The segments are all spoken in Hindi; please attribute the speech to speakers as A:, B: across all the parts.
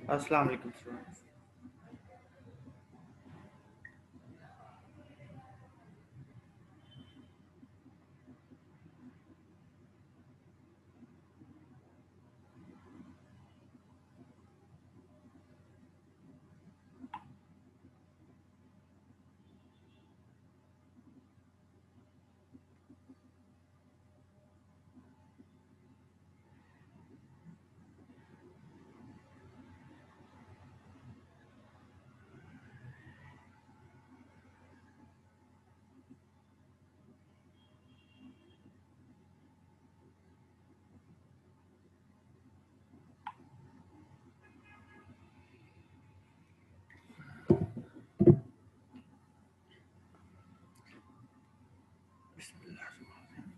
A: अस्सलाम वालेकुम स्टूडेंट्स।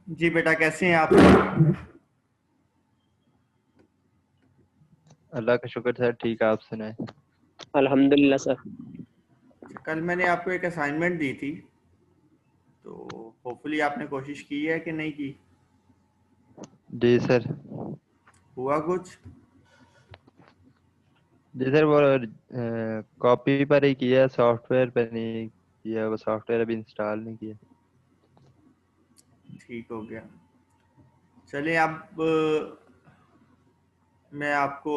A: जी बेटा, कैसे हैं आप?
B: अल्लाह का शुक्र सर, ठीक है। आप सुनाए?
C: अल्हम्दुलिल्लाह सर।
A: कल मैंने आपको एक असाइनमेंट दी थी, तो होपफुली आपने कोशिश की है कि नहीं की?
B: जी सर।
A: हुआ कुछ?
B: जी सर, वो कॉपी पर ही किया, सॉफ्टवेयर पर नहीं किया। वो सॉफ्टवेयर अभी इंस्टॉल नहीं किया।
A: ठीक हो गया। चलिए अब मैं आपको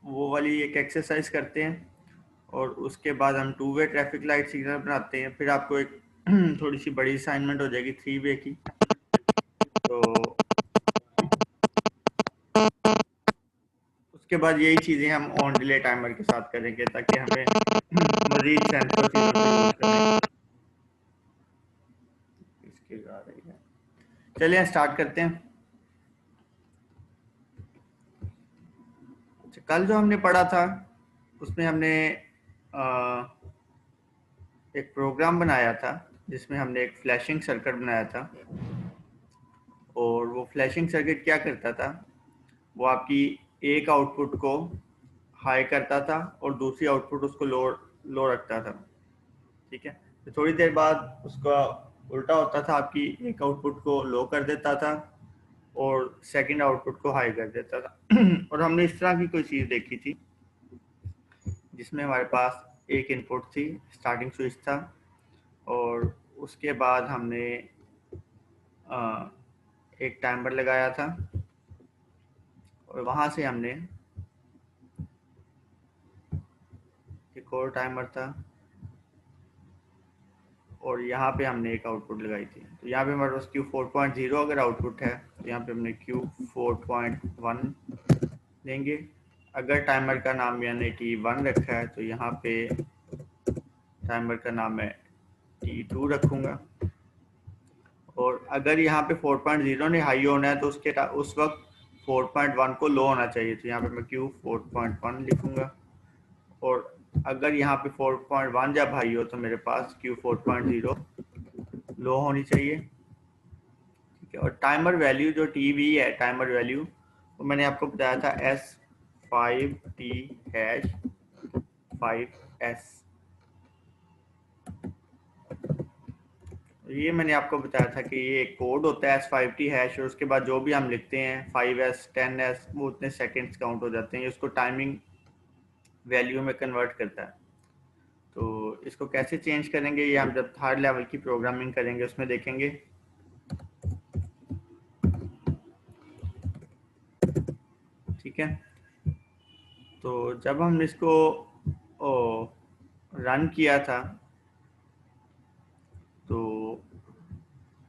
A: वो वाली एक एक्सरसाइज करते हैं और उसके बाद हम 2 वे ट्रैफिक लाइट सिग्नल बनाते हैं। फिर आपको एक थोड़ी सी बड़ी असाइनमेंट हो जाएगी 3 वे की। तो उसके बाद यही चीज़ें हम ऑन डिले टाइमर के साथ करेंगे ताकि हमें मज़ीद सेंसिबल चीज़ों को यूज़ करने इसकी आ रही है। चलिए स्टार्ट करते हैं। अच्छा, कल जो हमने पढ़ा था उसमें हमने एक प्रोग्राम बनाया था जिसमें हमने एक फ्लैशिंग सर्किट बनाया था। और वो फ्लैशिंग सर्किट क्या करता था, वो आपकी एक आउटपुट को हाई करता था और दूसरी आउटपुट उसको लो लो रखता था। ठीक है, तो थोड़ी देर बाद उसका उल्टा होता था, आपकी एक आउटपुट को लो कर देता था और सेकंड आउटपुट को हाई कर देता था। और हमने इस तरह की कोई चीज़ देखी थी जिसमें हमारे पास एक इनपुट थी, स्टार्टिंग स्विच था, और उसके बाद हमने एक टाइमर लगाया था और वहाँ से हमने एक और टाइमर था और यहाँ पे हमने एक आउटपुट लगाई थी। तो यहाँ पे हमारे पास Q4.0 अगर आउटपुट है तो यहाँ पे हमने Q4.1 लेंगे। अगर टाइमर का नाम यानी T1 रखा है तो यहाँ पे टाइमर का नाम मैं T2 रखूँगा। और अगर यहाँ पे 4.0 ने हाई होना है तो उस वक्त 4.1 को लो होना चाहिए, तो यहाँ पे मैं Q4.1 लिखूँगा। और अगर यहाँ पे 4.1 जब हाई हो तो मेरे पास Q4.0 लो होनी चाहिए। ठीक है, और टाइमर वैल्यू जो TV है, टाइमर वैल्यू वो मैंने आपको बताया था S5T#5S। ये मैंने आपको बताया था कि ये एक कोड होता है S5T#, और उसके बाद जो भी हम लिखते हैं 5S 10S वो उतने सेकेंड्स काउंट हो जाते हैं। इसको टाइमिंग वैल्यू में कन्वर्ट करता है। तो इसको कैसे चेंज करेंगे ये हम जब थर्ड लेवल की प्रोग्रामिंग करेंगे उसमें देखेंगे। ठीक है, तो जब हमने इसको रन किया था तो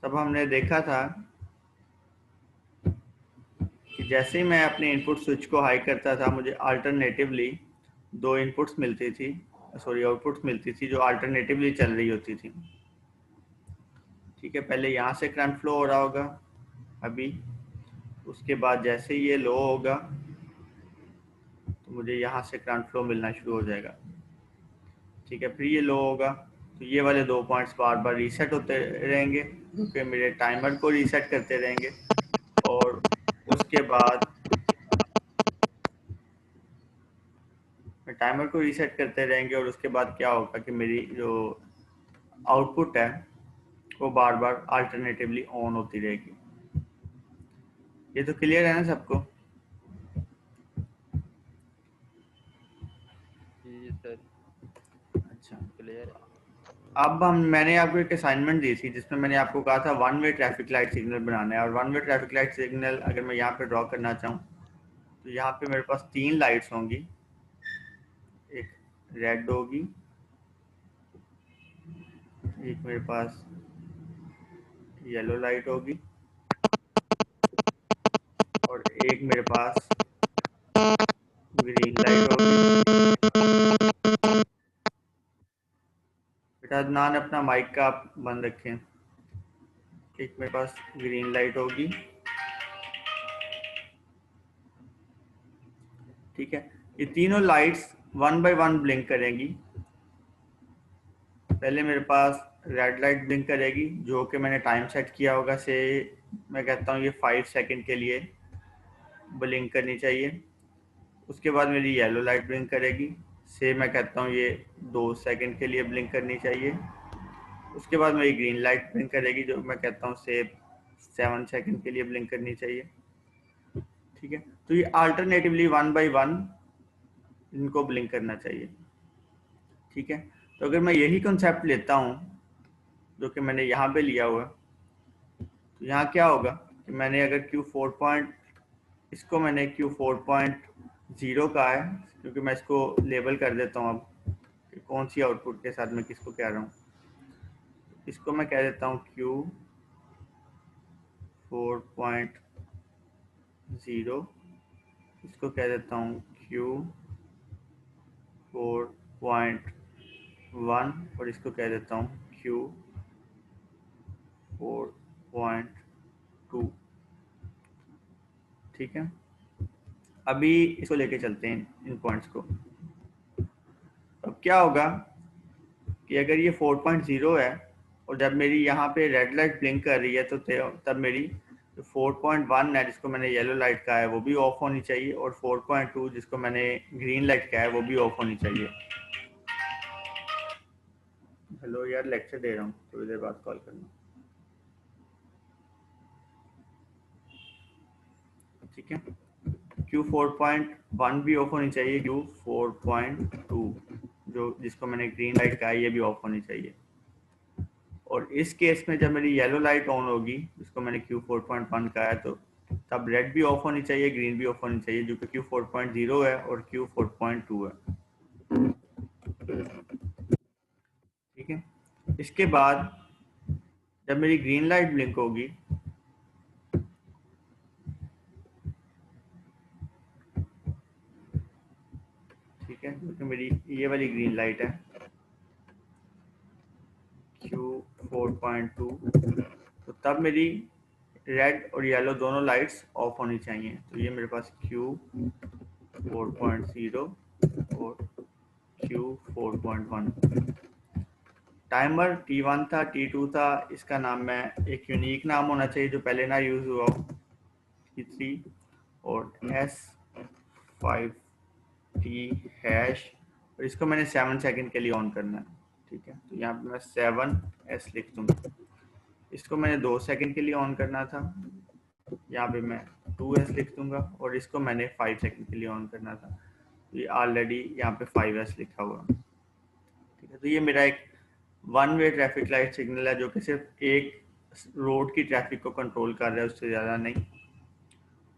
A: तब हमने देखा था कि जैसे ही मैं अपने इनपुट स्विच को हाई करता था मुझे अल्टरनेटिवली दो इनपुट्स मिलती थी, सॉरी आउटपुट्स मिलती थी जो अल्टरनेटिवली चल रही होती थी। ठीक है, पहले यहाँ से करंट फ्लो हो रहा होगा अभी, उसके बाद जैसे ही ये लो होगा तो मुझे यहाँ से करंट फ्लो मिलना शुरू हो जाएगा। ठीक है, फिर ये लो होगा तो ये वाले 2 पॉइंट्स बार बार रीसेट होते रहेंगे क्योंकि मेरे टाइमर को रीसेट करते रहेंगे। और उसके बाद टाइमर को रीसेट करते रहेंगे और उसके बाद क्या होगा कि मेरी जो आउटपुट है वो बार बार अल्टरनेटिवली ऑन होती रहेगी। ये तो क्लियर है ना सबको?
B: क्लियर है।
A: अब मैंने आपको एक असाइनमेंट दी थी जिसमें मैंने आपको कहा था one way traffic light signal बनाना है, और one way traffic light signal अगर मैं यहाँ पे ड्रॉ करना चाहूँ तो यहाँ पे मेरे पास 3 लाइट्स होंगी, एक रेड होगी, एक मेरे पास येलो लाइट होगी, और एक मेरे पास ग्रीन लाइट होगी। बेटा अदनान अपना माइक का आप बंद रखें। एक मेरे पास ग्रीन लाइट होगी, ठीक है। ये तीनों lights one by one blink करेंगी। पहले मेरे पास रेड लाइट ब्लिंक करेगी जो कि मैंने टाइम सेट किया होगा, से मैं कहता हूँ ये 5 सेकंड के लिए ब्लिंक करनी चाहिए। उसके बाद मेरी येलो लाइट ब्लिंक करेगी, से मैं कहता हूँ ये 2 सेकंड के लिए ब्लिंक करनी चाहिए। उसके बाद मेरी ग्रीन लाइट ब्लिंक करेगी जो मैं कहता हूँ से 7 सेकंड के लिए ब्लिंक करनी चाहिए, ठीक है। तो ये अल्टरनेटिवली वन बाय वन इनको ब्लिंक करना चाहिए, ठीक है। तो अगर मैं यही कॉन्सेप्ट लेता हूँ जो कि मैंने यहाँ पे लिया हुआ है, तो यहाँ क्या होगा कि मैंने अगर इसको मैंने Q4.0 कहा है, क्योंकि मैं इसको लेबल कर देता हूँ अब कि कौन सी आउटपुट के साथ मैं किसको कह रहा हूँ। इसको मैं कह देता हूँ Q4.0, इसको कह देता हूँ Q4.1 और इसको कह देता हूँ Q4.2, ठीक है। अभी इसको लेके चलते हैं इन पॉइंट्स को। अब क्या होगा कि अगर ये 4.0 है और जब मेरी यहाँ पे रेड लाइट ब्लिंक कर रही है तो तब मेरी 4.1 है जिसको मैंने येलो लाइट कहा है वो भी ऑफ होनी चाहिए, और 4.2 जिसको मैंने ग्रीन लाइट कहा है वो भी ऑफ होनी चाहिए। हेलो यार, लेक्चर दे रहा हूँ, थोड़ी देर बाद कॉल करना, ठीक है। Q4.1 भी ऑफ होनी चाहिए, Q4.2 जिसको मैंने ग्रीन लाइट कहा है ये भी ऑफ होनी चाहिए। और इस केस में जब मेरी येलो लाइट ऑन होगी जिसको मैंने Q4.1 कहा है, तो तब रेड भी ऑफ होनी चाहिए, ग्रीन भी ऑफ होनी चाहिए, जो कि Q4.0 है और Q4.2 है, ठीक है। इसके बाद जब मेरी ग्रीन लाइट ब्लिंक होगी ठीक है, क्योंकि मेरी ये वाली ग्रीन लाइट है Q4.2, तो तब मेरी रेड और येलो दोनों लाइट्स ऑफ होनी चाहिए। तो ये मेरे पास Q4.0 और Q4.1। टाइमर T1 था, T2 था, इसका नाम मैं एक यूनिक नाम होना चाहिए जो पहले ना यूज हुआ हो, T3 और S5T हैश, और इसको मैंने 7 सेकंड के लिए ऑन करना है, ठीक है। तो यहाँ पे मैं 7S लिख दूंगा। इसको मैंने 2 सेकंड के लिए ऑन करना था, यहाँ पे मैं 2S लिख दूंगा, और इसको मैंने 5 सेकंड के लिए ऑन करना था, तो ये ऑलरेडी यहाँ पे 5S लिखा हुआ, ठीक है। तो ये मेरा एक one way traffic light signal है जो कि सिर्फ एक रोड की ट्रैफिक को कंट्रोल कर रहा है, उससे ज़्यादा नहीं।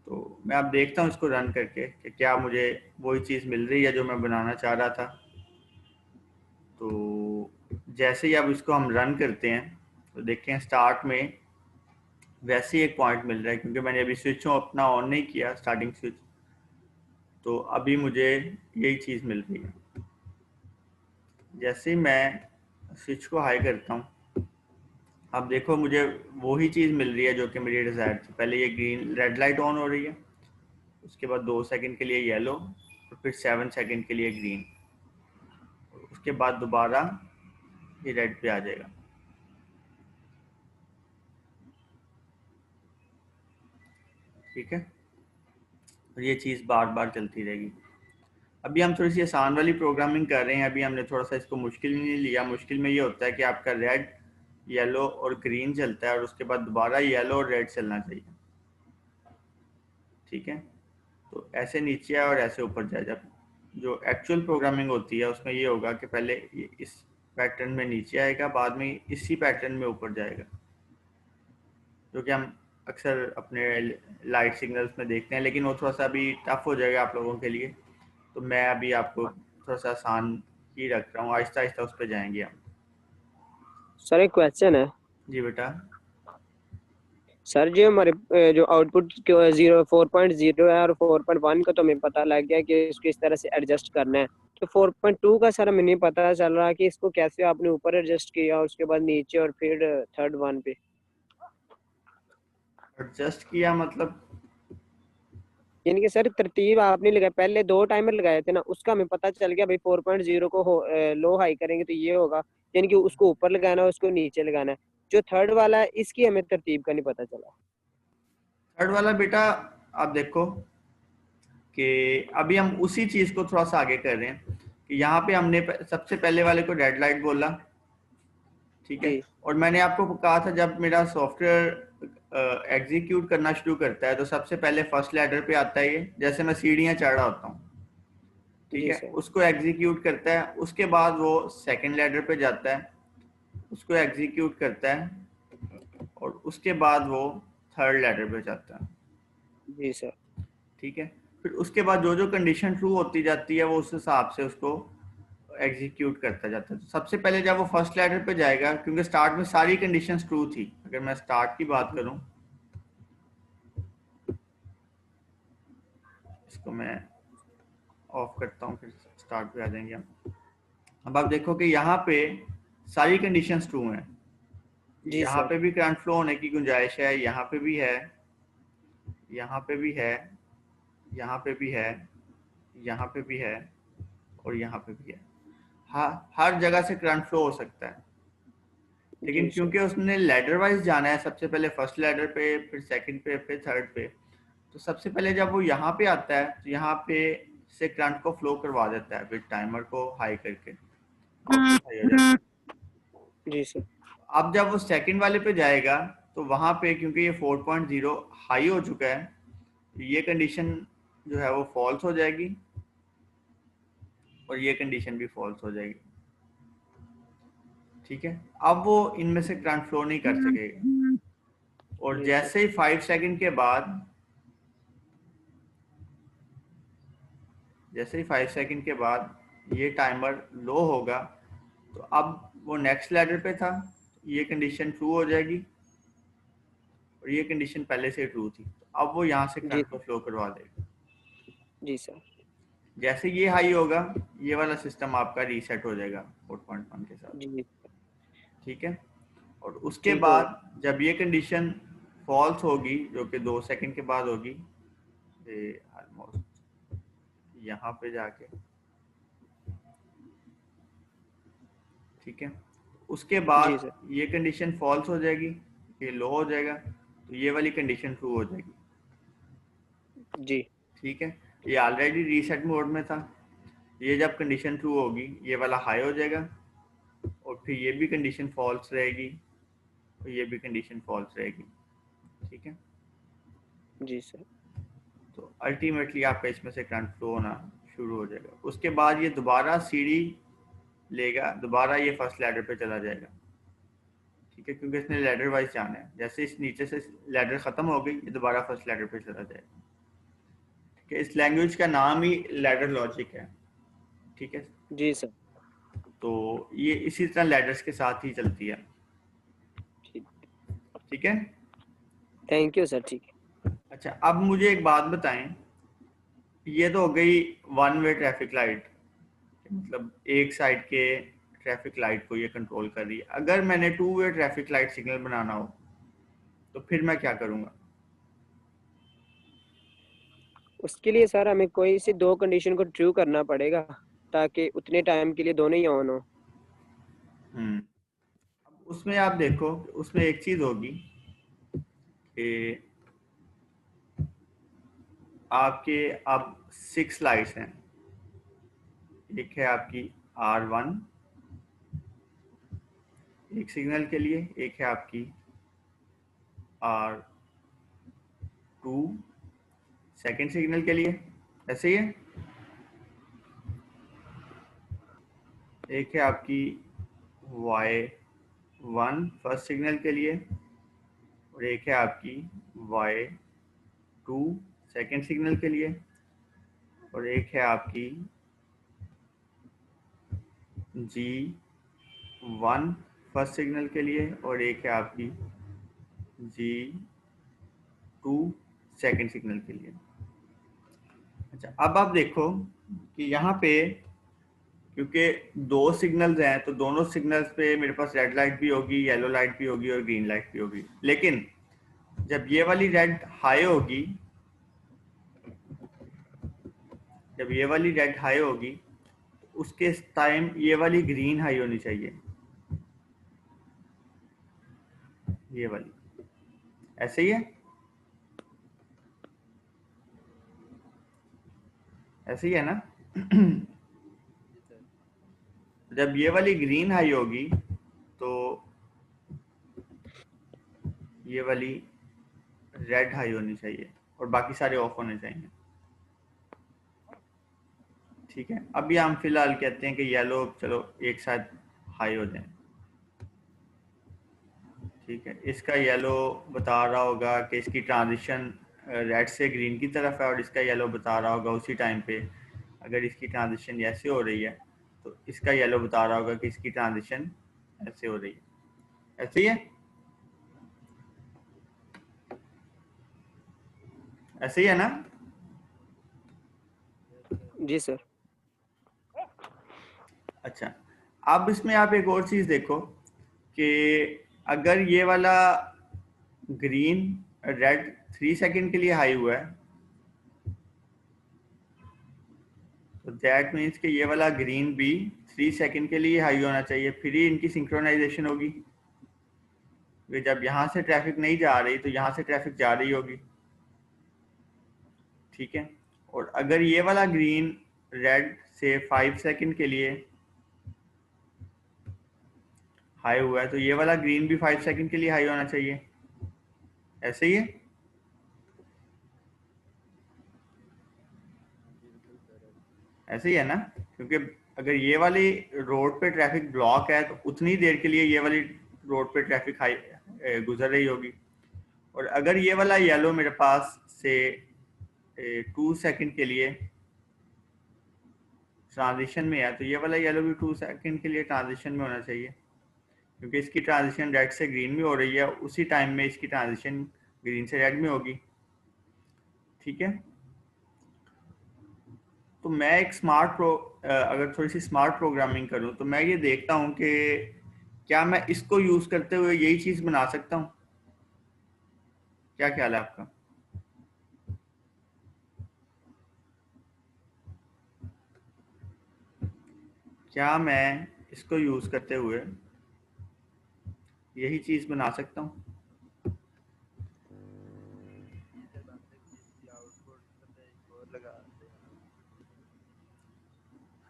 A: तो मैं अब देखता हूँ इसको रन करके कि क्या मुझे वही चीज़ मिल रही है जो मैं बनाना चाह रहा था। तो जैसे ही अब इसको हम रन करते हैं तो देखें स्टार्ट में वैसे ही एक पॉइंट मिल रहा है, क्योंकि मैंने अभी स्विच अपना ऑन नहीं किया स्टार्टिंग स्विच, तो अभी मुझे यही चीज़ मिल रही है। जैसे ही मैं स्विच को हाई करता हूँ, अब देखो मुझे वही चीज़ मिल रही है जो कि मेरी डिज़ायर थी। पहले ये ग्रीन रेड लाइट ऑन हो रही है, उसके बाद 2 सेकंड के लिए येलो, और फिर 7 सेकंड के लिए ग्रीन, उसके बाद दोबारा ये रेड पे आ जाएगा, ठीक है। और ये चीज़ बार बार चलती रहेगी। अभी हम थोड़ी सी आसान वाली प्रोग्रामिंग कर रहे हैं, अभी हमने थोड़ा सा इसको मुश्किल नहीं लिया। मुश्किल में ये होता है कि आपका रेड, येलो और ग्रीन चलता है और उसके बाद दोबारा येलो और रेड चलना चाहिए, ठीक है। तो ऐसे नीचे आए और ऐसे ऊपर जाए। जब जो एक्चुअल प्रोग्रामिंग होती है उसमें ये होगा कि पहले इस पैटर्न में नीचे आएगा, बाद में इसी पैटर्न में ऊपर जाएगा, जो कि हम अक्सर अपने लाइट सिग्नल्स में देखते हैं, लेकिन वो थोड़ा सा अभी टफ हो जाएगा आप लोगों के लिए, तो मैं अभी आपको थोड़ा सा आसान ही रख रहा हूँ, आहिस्ता आहिस्ता उस पर जाएंगे हम।
C: सर एक क्वेश्चन है।
A: जी बेटा।
C: सर जी हमारे जो आउटपुट 4.0 है और 4.1 का तो हमें पता लग गया कि इसको इस तरह से एडजस्ट करना है, तो 4.2 का सर हमें नहीं पता चल रहा कि इसको कैसे आपने ऊपर एडजस्ट किया और उसके बाद नीचे और फिर थर्ड वन पे
A: एडजस्ट किया मतलब?
C: यानी कि सर तरतीब आपने लगाया, पहले 2 टाइमर लगाए थे ना, उसका हमें पता चल गया भाई 4.0 को लो हाई करेंगे तो ये होगा, यानी कि उसको ऊपर लगाना है उसको नीचे लगाना है। जो थर्ड वाला है इसकी हमें तरतीब का नहीं पता चला।
A: थर्ड वाला बेटा आप देखो कि अभी हम उसी चीज को थोड़ा सा आगे कर रहे हैं कि यहाँ पे हमने सबसे पहले वाले को रेड लाइट बोला, ठीक है,
C: जी
A: और मैंने आपको कहा था जब मेरा सॉफ्टवेयर एग्जीक्यूट करना शुरू करता है तो सबसे पहले फर्स्ट लैडर पे आता है, ये जैसे मैं सीढ़ियाँ चढ़ रहा होता हूँ, ठीक
C: जी
A: है,
C: सर।
A: उसको एग्जीक्यूट करता है, उसके बाद वो सेकंड लैडर पे जाता है, उसको एग्जीक्यूट करता है, और उसके बाद वो थर्ड लैडर पे जाता है,
C: जी सर।
A: ठीक है। फिर उसके बाद जो जो कंडीशन ट्रू होती जाती है वो उस हिसाब से उसको एग्जीक्यूट करता जाता है। तो सबसे पहले जब वो फर्स्ट लैडर पे जाएगा, क्योंकि स्टार्ट में सारी कंडीशंस ट्रू थी, अगर मैं स्टार्ट की बात करूं, इसको मैं ऑफ करता हूं, फिर स्टार्ट पे आ जाएंगे हम। अब आप देखो कि यहाँ पे सारी कंडीशंस ट्रू हैं,
C: जी
A: यहाँ
C: सर।
A: पे भी करंट फ्लो होने की गुंजाइश है, यहाँ पे भी है, यहाँ पे भी है, यहाँ पे भी है, यहाँ पे भी है, और यहाँ पे भी है। हर जगह से करंट फ्लो हो सकता है, लेकिन
C: जी सर।
A: क्योंकि उसने लैडर वाइज जाना है, सबसे पहले फर्स्ट लैडर पे, फिर सेकंड पे, फिर थर्ड पे, तो सबसे पहले जब वो यहाँ पे आता है तो यहाँ पे से करंट को फ्लो करवा देता है फिर टाइमर को हाई करके, आउटपुट हाई हो जाता है।
C: जी सर।
A: अब जब वो सेकंड वाले पे जाएगा तो वहां पे क्योंकि ये 4.0 हाई हो चुका है, तो ये कंडीशन जो है वो फॉल्स हो जाएगी, और ये कंडीशन भी फॉल्स हो जाएगी, ठीक है। अब वो इनमें से करंट फ्लो नहीं कर सकेगा, और
C: जी सर।
A: जैसे ही 5 सेकंड के बाद, जैसे ही 5 सेकंड के बाद ये टाइमर लो होगा, तो अब वो नेक्स्ट लैडर पे था, ये कंडीशन ट्रू हो जाएगी, और ये कंडीशन पहले से ट्रू थी, तो अब वो यहाँ से
C: जी
A: करंट को फ्लो करवा देगा।
C: जी सर।
A: जैसे ये हाई होगा, ये वाला सिस्टम आपका रीसेट हो जाएगा 4.1 के साथ,
C: जी
A: ठीक है। और उसके
C: ठीक हो।
A: बाद जब ये कंडीशन फॉल्स होगी, जो कि 2 सेकंड के बाद होगी, ऑलमोस्ट यहाँ पे जाके, ठीक है, उसके
C: जी
A: बाद
C: सर।
A: ये कंडीशन फॉल्स हो जाएगी, ये लो हो जाएगा, तो ये वाली कंडीशन ट्रू हो जाएगी,
C: जी
A: ठीक है। ये ऑलरेडी रीसेट मोड में था, ये जब कंडीशन ट्रू होगी ये वाला हाई हो जाएगा, और फिर ये भी कंडीशन फॉल्स रहेगी, और ये भी कंडीशन फॉल्स रहेगी, ठीक है।
C: जी सर।
A: तो अल्टीमेटली आपका इसमें से करंट फ्लो होना शुरू हो जाएगा। उसके बाद ये दोबारा सीढ़ी लेगा, दोबारा ये फर्स्ट लैडर पे चला जाएगा, ठीक है, क्योंकि इसने लैडर वाइज जाना है। जैसे इस नीचे से लैडर खत्म हो गई, ये दोबारा फर्स्ट लैडर पे चला जाएगा, ठीक है। इस लैंग्वेज का नाम ही लैडर लॉजिक है, ठीक है।
C: जी सर।
A: तो ये इसी तरह लैडर्स के साथ ही चलती है,
C: ठीक।
A: ठीक है।
C: Thank you sir. ठीक है।
A: अच्छा, अब मुझे एक बात बताएं, ये तो हो गई वन वे ट्रैफिक लाइट, मतलब एक साइड के ट्रैफिक लाइट को ये कंट्रोल कर रही है। अगर मैंने two way traffic light signal बनाना हो तो फिर मैं क्या करूंगा?
C: उसके लिए सर हमें कोई सी 2 कंडीशन को ट्रू करना पड़ेगा ताकि उतने टाइम के लिए दोनों ही ऑन हो।
A: अब उसमें आप देखो, उसमें एक चीज होगी कि आपके अब 6 लाइट्स हैं, एक है आपकी R1 एक सिग्नल के लिए, एक है आपकी R2 सेकंड सिग्नल के लिए, ऐसे ही है, एक है आपकी Y1 फर्स्ट सिग्नल के लिए और एक है आपकी Y2 सेकंड सिग्नल के लिए और एक है आपकी G1 फर्स्ट सिग्नल के लिए और एक है आपकी G2 सेकंड सिग्नल के लिए। अच्छा, अब आप देखो कि यहाँ पे क्योंकि दो सिग्नल्स हैं तो दोनों सिग्नल्स पे मेरे पास रेड लाइट भी होगी, येलो लाइट भी होगी और ग्रीन लाइट भी होगी। लेकिन जब ये वाली रेड हाई होगी, जब ये वाली रेड हाई होगी तो उसके टाइम ये वाली ग्रीन हाई होनी चाहिए, ये वाली। ऐसे ही है, ऐसे ही है ना। जब ये वाली ग्रीन हाई होगी तो ये वाली रेड हाई होनी चाहिए और बाकी सारे ऑफ होने चाहिए। ठीक है, अभी हम फिलहाल कहते हैं कि येलो चलो एक साथ हाई हो जाए। ठीक है, इसका येलो बता रहा होगा कि इसकी ट्रांजिशन रेड से ग्रीन की तरफ है और इसका येलो बता रहा होगा उसी टाइम पे अगर इसकी ट्रांजिशन ऐसे हो रही है तो इसका येलो बता रहा होगा कि इसकी ट्रांजिशन ऐसे हो रही है। ऐसे ही है, ऐसे ही है ना।
C: जी सर।
A: अच्छा, अब इसमें आप एक और चीज देखो कि अगर ये वाला ग्रीन रेड 3 सेकंड के लिए हाई हुआ है तो दैट मीन्स कि ये वाला ग्रीन भी 3 सेकंड के लिए हाई होना चाहिए, फिर ही इनकी सिंक्रोनाइजेशन होगी। जब यहाँ से ट्रैफिक नहीं जा रही तो यहाँ से ट्रैफिक जा रही होगी। ठीक है, और अगर ये वाला ग्रीन रेड से 5 सेकंड के लिए हाई हुआ है तो ये वाला ग्रीन भी 5 सेकंड के लिए हाई होना चाहिए। ऐसे ही है, ऐसे ही है ना। क्योंकि अगर ये वाली रोड पे ट्रैफिक ब्लॉक है तो उतनी देर के लिए ये वाली रोड पे ट्रैफिक हाई गुजर रही होगी। और अगर ये वाला येलो मेरे पास से 2 सेकंड के लिए ट्रांजिशन में है तो ये वाला येलो भी 2 सेकंड के लिए ट्रांजिशन में होना चाहिए, क्योंकि इसकी ट्रांजिशन रेड से ग्रीन में हो रही है, उसी टाइम में इसकी ट्रांजिशन ग्रीन से रेड में होगी। ठीक है, तो मैं एक अगर थोड़ी सी स्मार्ट प्रोग्रामिंग करूं तो मैं ये देखता हूं कि क्या मैं इसको यूज करते हुए यही चीज बना सकता हूं। क्या ख्याल है आपका? क्या मैं इसको यूज करते हुए यही चीज बना सकता हूं?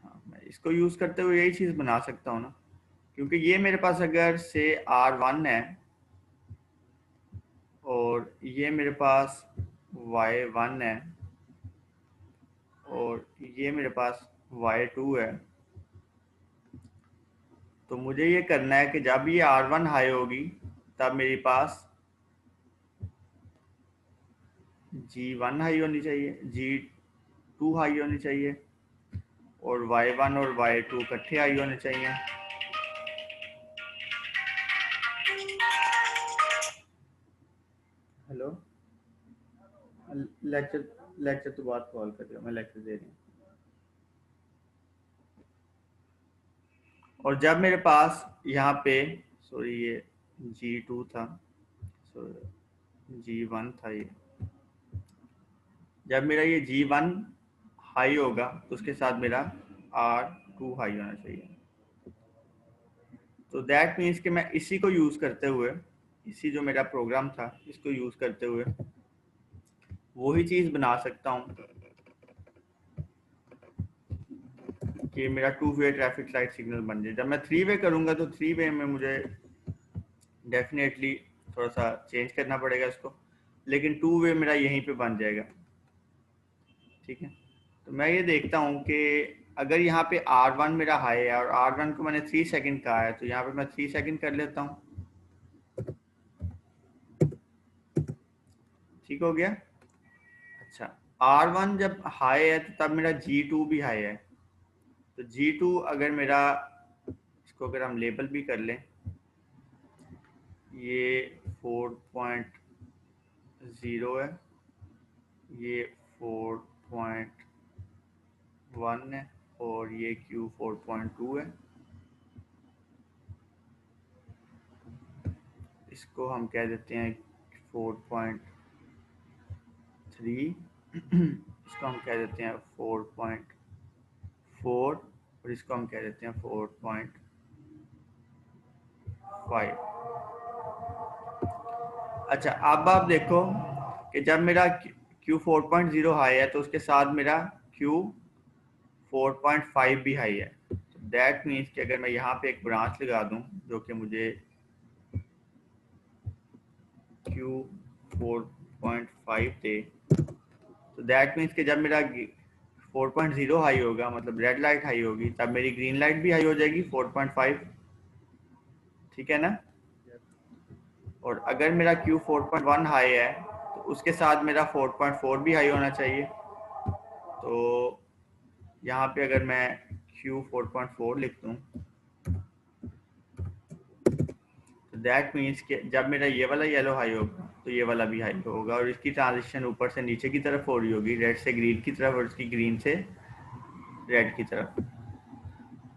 A: हाँ, मैं इसको यूज करते हुए यही चीज बना सकता हूँ ना, क्योंकि ये मेरे पास अगर से R1 है और ये मेरे पास Y1 है और ये मेरे पास Y2 है, तो मुझे ये करना है कि जब ये R1 हाई होगी तब मेरे पास G1 हाई होनी चाहिए, G2 हाई होनी चाहिए और Y1 और Y2 इकट्ठे हाई होने चाहिए। हेलो, लेक्चर तो बात कॉल कर रही हूँ, मैं लेक्चर दे रही हूँ। और जब मेरे पास यहाँ पे सॉरी ये G2 था, G1 था ये, जब मेरा ये G1 हाई होगा तो उसके साथ मेरा R2 हाई होना चाहिए। तो दैट मीन्स कि मैं इसी को यूज करते हुए, इसी जो मेरा प्रोग्राम था इसको यूज करते हुए वही चीज बना सकता हूँ कि मेरा 2 वे ट्रैफिक लाइट सिग्नल बन जाए। जब मैं 3 वे करूंगा तो 3 वे में मुझे डेफिनेटली थोड़ा सा चेंज करना पड़ेगा इसको, लेकिन 2 वे मेरा यहीं पे बन जाएगा। ठीक है, तो मैं ये देखता हूँ कि अगर यहाँ पे R1 मेरा हाई है और R1 को मैंने 3 सेकंड कहा है, तो यहाँ पे मैं 3 सेकंड कर लेता हूँ। ठीक हो गया। अच्छा, R1 जब हाई है तो तब मेरा G2 भी हाई है। तो G2 अगर मेरा, इसको अगर हम लेबल भी कर लें, ये 4.0 है, ये 4.1 है और ये Q 4.2 है। इसको हम कह देते हैं 4.3, इसको हम कह देते हैं 4.4 और इसको हम कह देते हैं 4.5। अच्छा, अब आप देखो कि जब मेरा Q 4.0 हाई है तो उसके साथ मेरा Q 4.5 भी हाई है। तो दैट मीन्स कि अगर मैं यहाँ पे एक ब्रांच लगा दूं जो कि मुझे Q 4.5 दे, तो दैट मीन्स कि जब मेरा 4.0 हाई होगा, मतलब रेड लाइट हाई होगी, तब मेरी ग्रीन लाइट भी हाई हो जाएगी 4.5। ठीक है ना। और अगर मेरा Q 4.1 हाई है तो उसके साथ मेरा 4.4 भी हाई होना चाहिए। तो यहाँ पे अगर मैं Q 4.4 लिख दूँ तो दैट मीन्स कि जब मेरा ये वाला येलो हाई होगा तो ये वाला भी हाई होगा और इसकी ट्रांजिशन ऊपर से नीचे की तरफ हो रही होगी, रेड से ग्रीन की तरफ और इसकी ग्रीन से रेड की तरफ।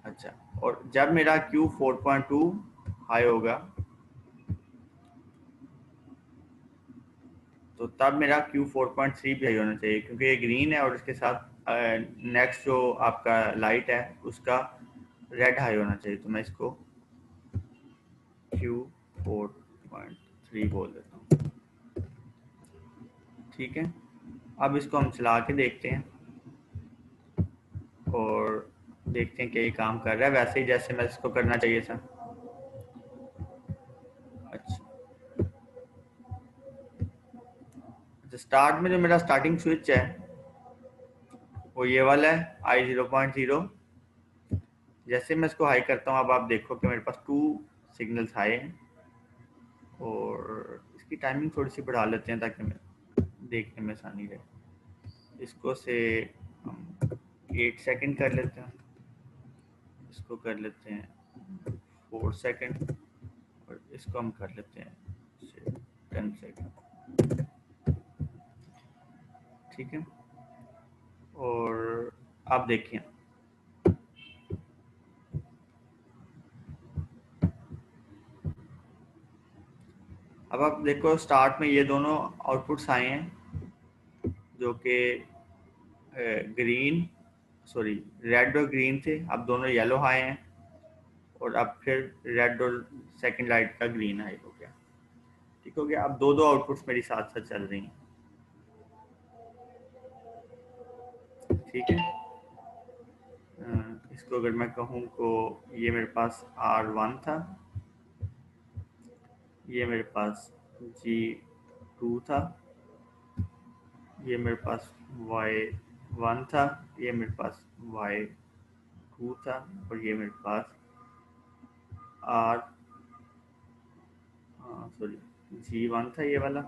A: अच्छा, और जब मेरा Q 4.2 हाई होगा तो तब मेरा Q 4.3 भी हाई होना चाहिए, क्योंकि ये ग्रीन है और इसके साथ नेक्स्ट जो आपका लाइट है उसका रेड हाई होना चाहिए। तो मैं इसको Q 4.3 बोल देता हूँ। ठीक है, अब इसको हम चला के देखते हैं और देखते हैं कि ये काम कर रहा है वैसे ही जैसे मैं इसको करना चाहिए था। अच्छा, स्टार्ट में जो मेरा स्टार्टिंग स्विच है वो ये वाला है I 0.0। जैसे मैं इसको हाई करता हूँ, अब आप देखो कि मेरे पास 2 सिग्नल्स हाई हैं और इसकी टाइमिंग थोड़ी सी बढ़ा लेते हैं ताकि मैं देखने में आसानी रहे। इसको से हम 8 सेकंड कर लेते हैं, इसको कर लेते हैं 4 सेकंड और इसको हम कर लेते हैं 10 सेकंड। ठीक है, और आप देखिए अब आप देखो स्टार्ट में ये दोनों आउटपुट्स आए हैं जो कि ग्रीन सॉरी रेड और ग्रीन थे, अब दोनों येलो आए हैं और अब फिर रेड और सेकंड लाइट का ग्रीन हाई हो गया। ठीक हो गया। अब दो आउटपुट्स मेरी साथ साथ चल रही हैं। ठीक है, इसको अगर मैं कहूँ तो ये मेरे पास R1 था, ये मेरे पास G2 था, ये मेरे पास Y1 था, ये मेरे पास Y2 था और ये मेरे पास G1 था, ये वाला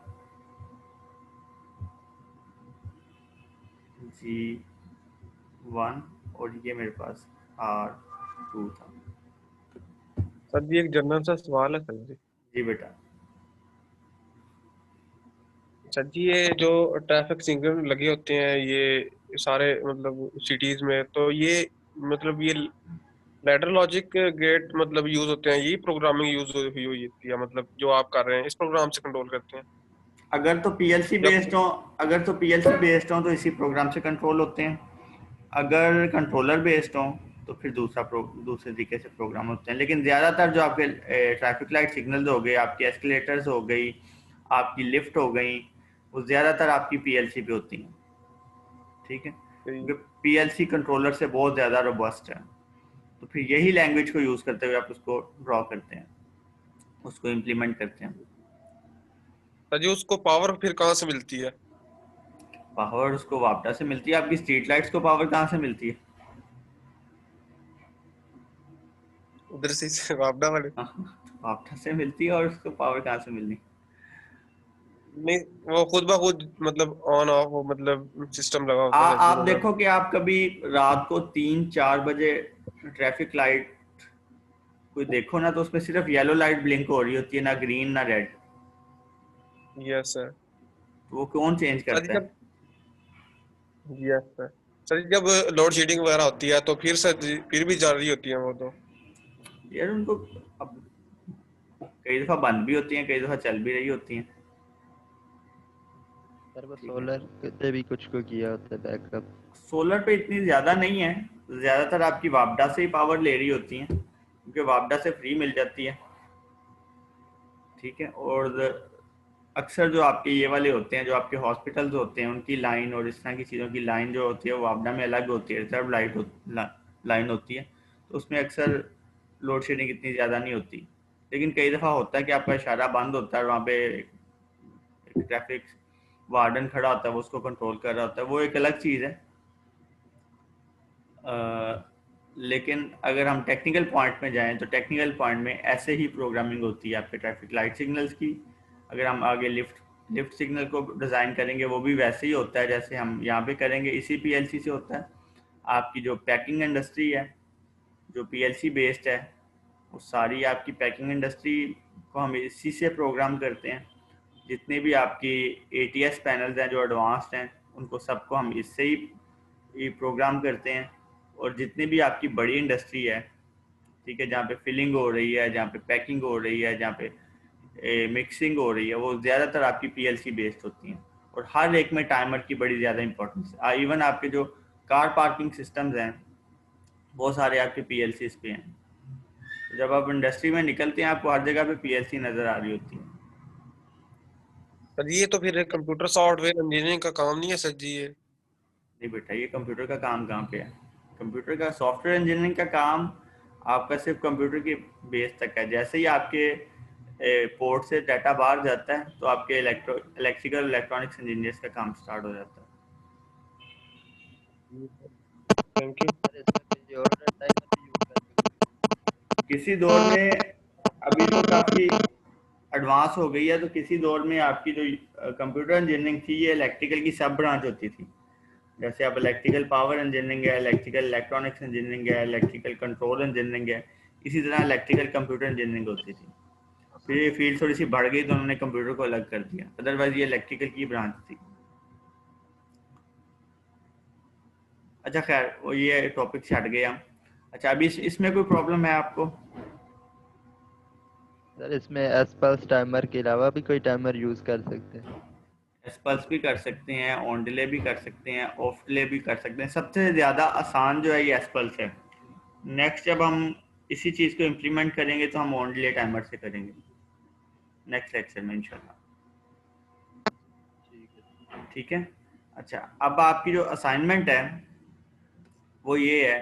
A: G1 और ये मेरे पास R2 था।
D: सर जी एक जनरल सा सवाल है सर जी।
A: जी बेटा।
D: सर जी ये जो ट्रैफिक सिग्नल लगे होते हैं ये सारे मतलब सिटीज में, तो ये मतलब ये लैडर लॉजिक गेट मतलब यूज होते हैं, ये प्रोग्रामिंग यूज हुई हुई होती है, मतलब जो आप कर रहे हैं इस प्रोग्राम से कंट्रोल करते हैं?
A: अगर तो पीएलसी बेस्ड हो तो इसी प्रोग्राम से कंट्रोल होते हैं। अगर कंट्रोलर बेस्ड हो तो फिर दूसरे तरीके से प्रोग्राम होते हैं। लेकिन ज़्यादातर जो आपके ट्रैफिक लाइट सिग्नल्स हो गए, आपकी एस्केलेटर्स हो गई, आपकी लिफ्ट हो गई, वो ज़्यादातर आपकी पीएलसी पे होती हैं। ठीक है, क्योंकि पीएलसी कंट्रोलर से बहुत ज़्यादा रोबस्ट है, तो फिर यही लैंग्वेज को यूज़ करते हुए आप उसको ड्रॉ करते हैं, उसको इम्प्लीमेंट करते हैं।
D: सर जी उसको पावर फिर कहाँ से मिलती है?
A: पावर उसको वापटा से मिलती है। आपकी स्ट्रीट लाइट्स को पावर कहाँ से मिलती है?
D: उधर से वापडा वाले
A: वापटा से मिलती है, और उसको पावर कहाँ से मिलनी?
D: नहीं, वो खुद ब खुद मतलब ऑन ऑफ, वो मतलब सिस्टम लगा होता है
A: आप
D: मतलब।
A: देखो कि आप कभी रात को 3-4 बजे ट्रैफिक लाइट कोई देखो ना, तो उसमें सिर्फ येलो लाइट ब्लिंक हो रही होती है, ना ग्रीन ना रेड।
D: Yes sir.
A: वो कौन चेंज
D: सर
A: करता है?
D: जब यस सर सर जब लोड शेडिंग वगैरह होती है तो फिर सर फिर भी जा रही होती है वो तो।
A: यार उनको अब कई दफा बंद भी होती हैं, कई दफा चल भी रही होती हैं।
B: सर वो
A: ठीक है,
B: सोलर से भी कुछ को किया होता है बैकअप।
A: सोलर पे इतनी ज़्यादा नहीं है, ज़्यादातर आपकी वापडा से ही पावर ले रही होती हैं, क्योंकि वापडा से फ्री मिल जाती है। ठीक है, और अक्सर जो आपके ये वाले होते हैं, जो आपके हॉस्पिटल्स होते हैं, उनकी लाइन और इस तरह की चीज़ों की लाइन जो होती है वो वापडा में अलग होती है, रिजर्व लाइन होती है, तो उसमें अक्सर लोड शेडिंग इतनी ज़्यादा नहीं होती। लेकिन कई दफ़ा होता है कि आपका इशारा बंद होता है और वहाँ पे एक ट्रैफिक वार्डन खड़ा होता है, वो उसको कंट्रोल कर रहा होता है, वो एक अलग चीज़ है। लेकिन अगर हम टेक्निकल पॉइंट में जाएं तो टेक्निकल पॉइंट में ऐसे ही प्रोग्रामिंग होती है आपके ट्रैफिक लाइट सिग्नल्स की। अगर हम आगे लिफ्ट सिग्नल को डिज़ाइन करेंगे, वो भी वैसे ही होता है जैसे हम यहाँ पे करेंगे, इसी पीएलसी से होता है। आपकी जो पैकिंग इंडस्ट्री है, जो पीएलसी बेस्ड है, वो सारी आपकी पैकिंग इंडस्ट्री को हम इसी से प्रोग्राम करते हैं। जितने भी आपकी एटीएस पैनल्स हैं जो एडवांस्ड हैं, उनको सबको हम इससे ही प्रोग्राम करते हैं। और जितनी भी आपकी बड़ी इंडस्ट्री है, ठीक है, जहाँ पे फिलिंग हो रही है, जहाँ पे पैकिंग हो रही है, जहाँ पे मिक्सिंग हो रही है, वो ज़्यादातर आपकी पीएलसी बेस्ड होती हैं। और हर एक में टाइमर की बड़ी ज़्यादा इंपॉर्टेंस है। इवन आपके जो कार पार्किंग सिस्टम्स हैं, वो सारे आपके पीएलसी पे हैं। तो जब आप इंडस्ट्री में निकलते हैं, आपको हर जगह पे पीएलसी नज़र आ रही होती है।
D: सर ये तो फिर कंप्यूटर सॉफ्टवेयर इंजीनियरिंग का काम नहीं है सर जी ये।
A: नहीं बेटा, ये कंप्यूटर का काम कहाँ पे है? कंप्यूटर का, सॉफ्टवेयर इंजीनियरिंग का काम आपका सिर्फ कंप्यूटर की बेस तक है। जैसे ही आपके पोर्ट से डाटा बाहर जाता है, तो आपके इलेक्ट्रिकल इलेक्ट्रॉनिक्स इंजीनियर्स का काम स्टार्ट हो जाता है।
D: Thank you.
B: सर इसमें कोई और टाइमर भी यूज कर सकते
A: किसी दौर में, अभी तो काफ़ी एडवांस हो गई है, तो किसी दौर में आपकी जो कंप्यूटर इंजीनियरिंग थी, ये इलेक्ट्रिकल की सब ब्रांच होती थी। जैसे अब इलेक्ट्रिकल पावर इंजीनियरिंग है, इलेक्ट्रिकल इलेक्ट्रॉनिक्स इंजीनियरिंग है, इलेक्ट्रिकल कंट्रोल इंजीनियरिंग है, इसी तरह इलेक्ट्रिकल कंप्यूटर इंजीनियरिंग होती थी। फिर ये फील्ड थोड़ी सी बढ़ गई तो उन्होंने कंप्यूटर को अलग कर दिया, अदरवाइज ये इलेक्ट्रिकल की ब्रांच थी। अच्छा खैर, वो ये टॉपिक से हट गए हम। अच्छा, अभी इसमें कोई प्रॉब्लम है आपको?
B: सर इसमें एसपल्स टाइमर के अलावा भी कोई टाइमर यूज कर सकते हैं?
A: एसपल्स भी कर सकते हैं, ऑन डिले भी कर सकते हैं, ऑफ डिले भी कर सकते हैं। सबसे ज़्यादा आसान जो है ये एसपल्स है। नेक्स्ट जब हम इसी चीज़ को इम्प्लीमेंट करेंगे तो हम ऑन डिले टाइमर से करेंगे नेक्स्ट लेक्चर में इंशाल्लाह।
B: ठीक है।
A: ठीक है। अच्छा, अब आपकी जो असाइनमेंट है वो ये है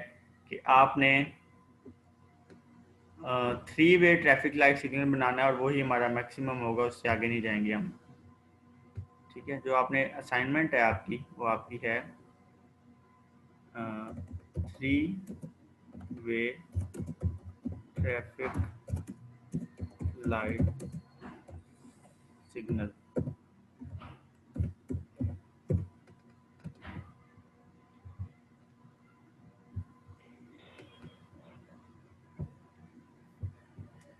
A: कि आपने 3 वे ट्रैफिक लाइट सिग्नल बनाना है, और वही हमारा मैक्सिमम होगा, उससे आगे नहीं जाएंगे हम। ठीक है, जो आपने असाइनमेंट है आपकी, वो आपकी है 3 वे ट्रैफिक लाइट सिग्नल।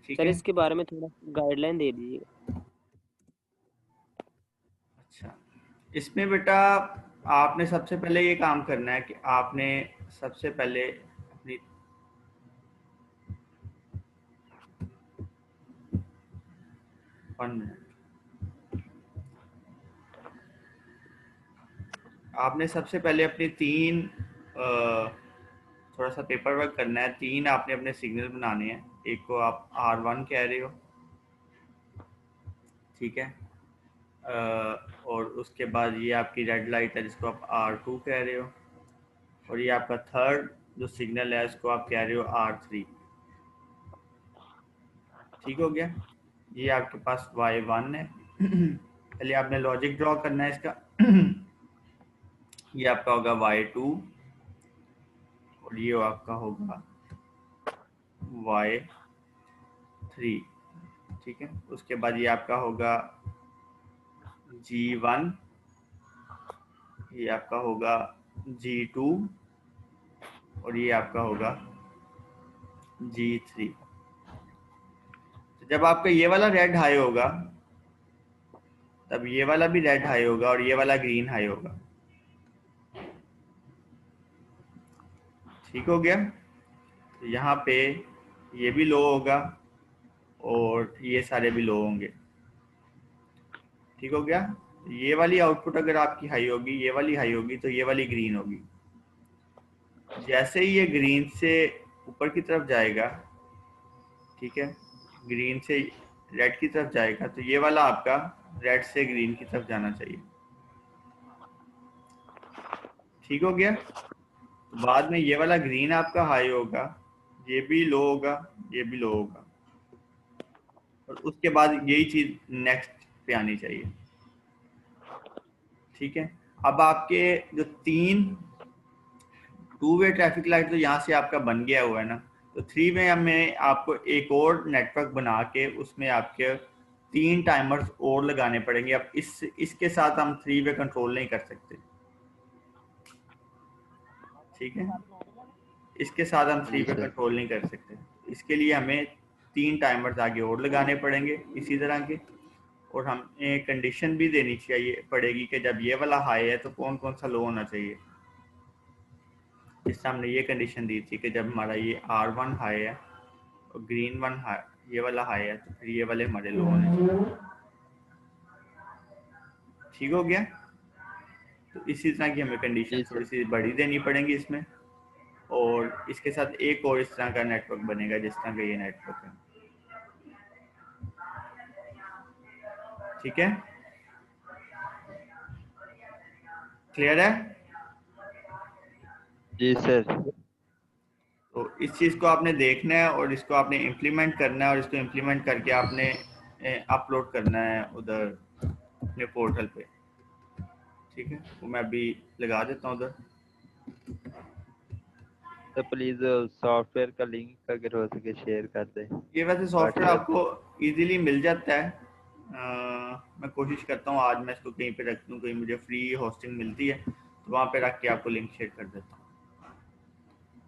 A: ठीक
C: सर
A: है।
C: इसके बारे में थोड़ा गाइडलाइन दे दीजिए।
A: अच्छा, इसमें बेटा आपने सबसे पहले ये काम करना है कि आपने सबसे पहले अपनी 1 मिनट, आपने सबसे पहले अपनी 3 थोड़ा सा पेपर वर्क करना है। 3 आपने अपने सिग्नल बनाने हैं। एक को आप R1 कह रहे हो, ठीक है, और उसके बाद ये आपकी रेड लाइट है जिसको आप R2 कह रहे हो, और ये आपका थर्ड जो सिग्नल है उसको आप कह रहे हो R3। ठीक हो गया। ये आपके पास Y1 है। पहले आपने लॉजिक ड्रॉ करना है इसका। ये आपका होगा Y2, और ये आपका होगा Y3, ठीक है। उसके बाद ये आपका होगा G1, ये आपका होगा G2 और ये आपका होगा G3। जब आपका ये वाला रेड हाई होगा तब ये वाला भी रेड हाई होगा और ये वाला ग्रीन हाई होगा। ठीक हो गया। तो यहाँ पे ये भी लो होगा और ये सारे भी लो होंगे। ठीक हो गया। ये वाली आउटपुट अगर आपकी हाई होगी, ये वाली हाई होगी, तो ये वाली ग्रीन होगी। जैसे ही ये ग्रीन से ऊपर की तरफ जाएगा, ठीक है, ग्रीन से रेड की तरफ जाएगा, तो ये वाला आपका रेड से ग्रीन की तरफ जाना चाहिए। ठीक हो गया। तो बाद में ये वाला ग्रीन आपका हाई होगा, ये भी लो होगा, ये भी लो होगा, और उसके बाद यही चीज नेक्स्ट पे आनी चाहिए। ठीक है। अब आपके जो 3 टू वे ट्रैफिक लाइट तो यहाँ से आपका बन गया हुआ है ना, तो 3 वे हमें आपको एक और नेटवर्क बना के उसमें आपके 3 टाइमर्स और लगाने पड़ेंगे। अब इसके साथ हम 3 वे कंट्रोल नहीं कर सकते। ठीक है, इसके साथ हम 3 वे कंट्रोल नहीं कर सकते। इसके लिए हमें 3 टाइमर्स आगे और लगाने पड़ेंगे इसी तरह के, और हमें कंडीशन भी देनी चाहिए पड़ेगी कि जब ये वाला हाई है तो कौन कौन सा लो होना चाहिए। जिससे हमने ये कंडीशन दी थी कि जब हमारा ये R1 हाई है और ग्रीन 1 हाई, ये वाला हाई है, तो फिर ये वाले हमारे लो होने चाहिए। ठीक हो गया। तो इसी तरह की हमें कंडीशन थोड़ी सी बड़ी देनी पड़ेंगी इसमें, और इसके साथ एक और इस तरह का नेटवर्क बनेगा जिस तरह का ये नेटवर्क है। ठीक है, क्लियर है?
B: जी सर।
A: तो इस चीज़ को आपने देखना है और इसको आपने इम्प्लीमेंट करना है, और इसको इम्प्लीमेंट करके आपने अपलोड करना है उधर अपने पोर्टल पे। ठीक है, वो मैं अभी लगा देता हूँ उधर।
B: तो प्लीज सॉफ्टवेयर का लिंक अगर हो सके शेयर कर दें।
A: ये वैसे सॉफ्टवेयर आपको इजीली मिल जाता है। मैं कोशिश करता हूँ आज मैं इसको कहीं पे रख दूँ, कहीं मुझे फ्री होस्टिंग मिलती है तो वहाँ पे रख के आपको लिंक शेयर कर देता हूँ।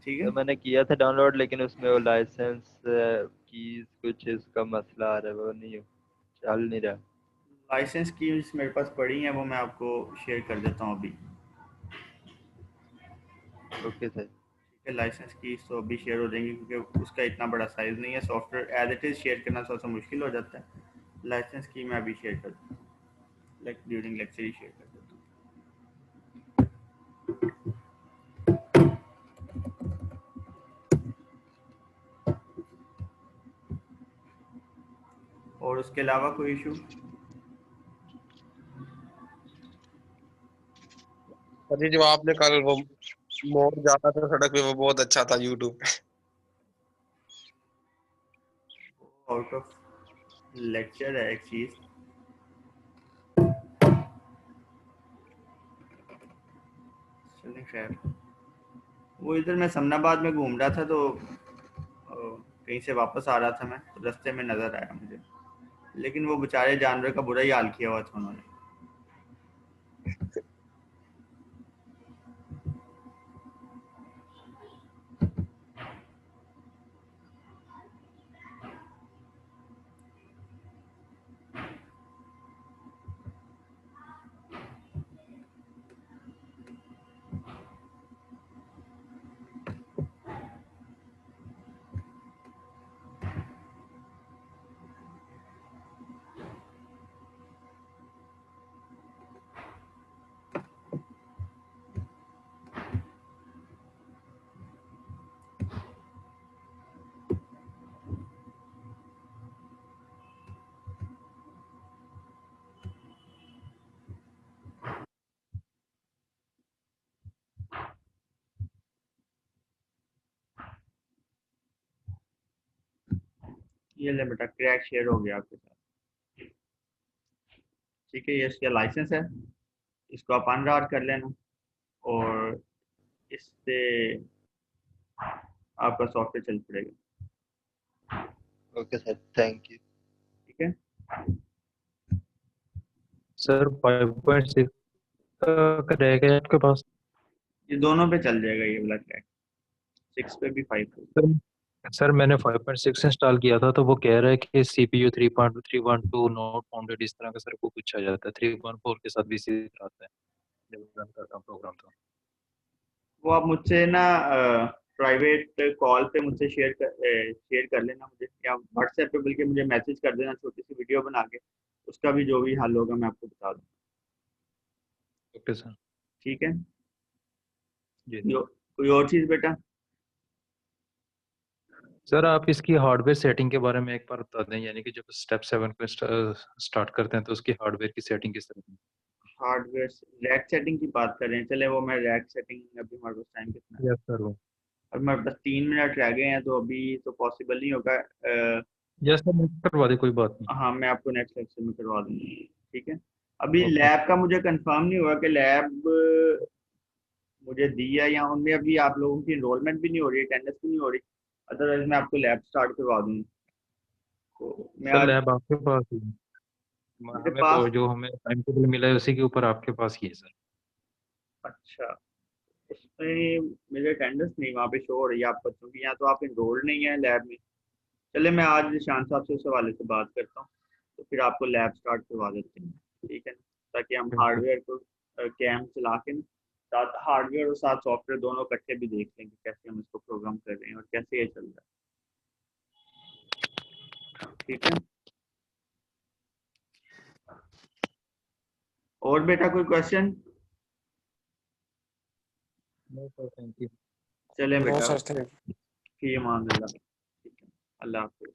A: ठीक है,
B: तो मैंने किया था डाउनलोड, लेकिन उसमें वो लाइसेंस की कुछ इसका मसला आ रहा है, वो नहीं चल नहीं रहा।
A: लाइसेंस कीज मेरे पास पड़ी हैं, वो मैं आपको शेयर कर देता हूँ अभी।
B: Okay sir.
A: ठीक है, लाइसेंस कीज तो अभी शेयर हो जाएंगी क्योंकि उसका इतना बड़ा साइज नहीं है। Software as it is share करना थोड़ा सा मुश्किल हो जाता है। लाइसेंस की मैं अभी शेयर कर दूँ, ड्यूरिंग लेक्चर ही शेयर कर देता हूँ। और उसके अलावा कोई इशू?
D: अजी जो आपने कल वो मोड़ जाता था सड़क पे, वो बहुत अच्छा था यूट्यूब पे।
A: आउट ऑफ लेक्चर है एक चीज, चलिए खैर। वो इधर मैं समनाबाद में घूम रहा था तो कहीं से वापस आ रहा था मैं, तो रास्ते में नजर आया मुझे, लेकिन वो बेचारे जानवर का बुरा ही हाल किया हुआ था उन्होंने। ये ले बेटा, क्रैक शेयर हो गया आपके साथ। ठीक है, ये इसका लाइसेंस है, इसको आप अनरॉड कर लेना और इससे आपका सॉफ्टवेयर चल पड़ेगा।
B: Okay sir, thank you.
A: ठीक है।
E: सर 5.6 का रहेगा आपके पास?
A: ये दोनों पे चल जाएगा ये वाला ट्रैक, 6 पे भी 5 पे।
E: सर मैंने 5.6 इंस्टॉल किया था तो वो कह रहा है कि CPU 3.312 नॉट फाउंडेड, इस तरह का सर को कुछ आ जाता है। 3.4 के साथ भी इसी तरह आता है जब रन करता हूँ प्रोग्राम। तो
A: वो आप मुझसे ना प्राइवेट कॉल पे मुझसे शेयर कर लेना मुझे, या व्हाट्सएप पे बल्कि मुझे मैसेज कर देना छोटी सी वीडियो बना के, उसका भी जो भी हल होगा मैं आपको बता दूँ।
E: Okay sir.
A: ठीक है
E: जी
A: कोई और चीज़ बेटा?
E: सर आप इसकी हार्डवेयर सेटिंग के बारे में एक बार बता दें, यानी कि जब स्टेप 7 को स्टार्ट करते हैं तो उसकी हार्डवेयर की सेटिंग किस तरह की?
A: हार्डवेयर रैक सेटिंग की बात कर रहे हैं, चले वो मैं रैक सेटिंग, अभी हमारे पास टाइम कितना है?
E: Yes sir. वो
A: अब हमारे पास 3 मिनट रह गए हैं, तो अभी तो पॉसिबल नहीं होगा।
E: यस सर, मैं करवा दे, कोई बात नहीं।
A: हाँ मैं आपको नेक्स्ट लेक्चर में करवा दूंगा। ठीक है, अभी
E: ओके।
A: लैब का मुझे कंफर्म नहीं हुआ कि लैब मुझे दी है, या उनमें अभी आप लोगों की इनरोलमेंट भी नहीं हो रही, अटेंडेंस भी नहीं हो रही। अदरवाइज मैं आपको लैब स्टार्ट करवा दूंगा। तो मैं
E: सर
A: आज
E: लैब आपके पास ही है।
A: मेरे
E: हमें
A: पास,
E: जो हमें टाइम टेबल मिला है उसी के ऊपर आपके पास ही है सर।
A: अच्छा उसमें मेरे अटेंडेंस नहीं वहाँ पे शो हो रही है आप बच्चों की, या तो आप इनरोल्ड नहीं है लैब में। चले मैं आज निशान साहब से उस हवाले से बात करता हूँ, तो फिर आपको लैब स्टार्ट करवा देते हैं। ठीक है ना, ताकि हम हार्डवेयर को कैम चला के ना, साथ हार्डवेयर और साथ सॉफ्टवेयर दोनों इकट्ठे भी देख लेंगे कैसे हम इसको प्रोग्राम कर रहे हैं और कैसे ये चल रहा है। ठीक है, और बेटा कोई question?
E: No sir, thank you.
A: चले
D: नो
A: बेटा,
D: सर, थैंक यू।
A: फी अमान अल्लाह। ठीक है, अल्लाह हाफिज़।